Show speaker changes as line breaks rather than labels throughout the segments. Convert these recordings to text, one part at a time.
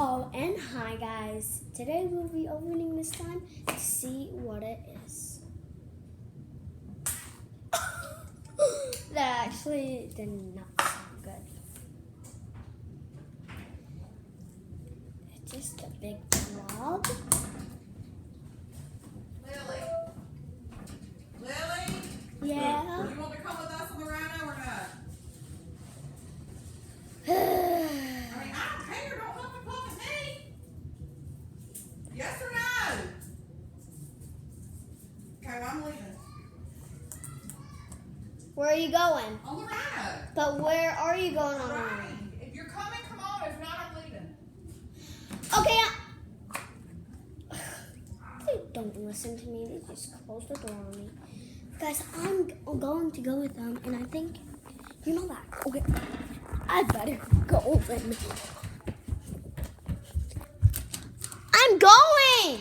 Oh, and hi guys. Today we'll be opening this time to see what it is. That actually did not sound good. It's just a big blob.
Lily?
Yeah.
You want to come with us on the rhino or not? I don't care. Don't have to come with me. Yes or no? Okay, well, I'm leaving.
Where are you going?
On the rhino.
But where are you going on?
Right. If you're coming, come on. If not, I'm leaving.
Okay. They don't listen to me. They just close the door on me. Guys, I'm going to go with them, and I think you know that. Okay. I better go then. I'm going!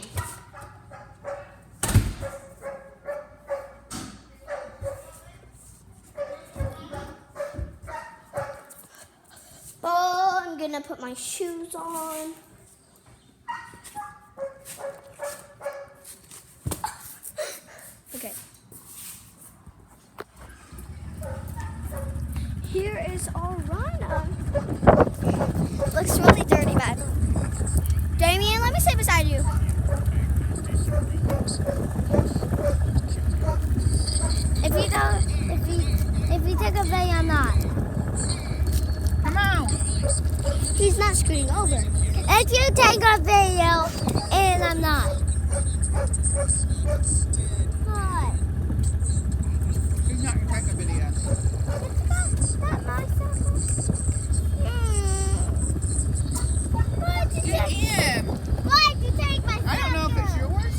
Oh, I'm gonna put my shoes on. Okay. Here is our rhino. Looks really dirty, bad. Damien, let me sit beside you. If you take a video, I'm not.
Come on.
He's not scooting over. If you take a video, and I'm not. What?
He's not going to take a video.
Not my phone. Why'd you
Get in.
Why'd you take my phone?
I don't know if it's yours.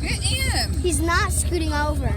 Get in.
He's not scooting over.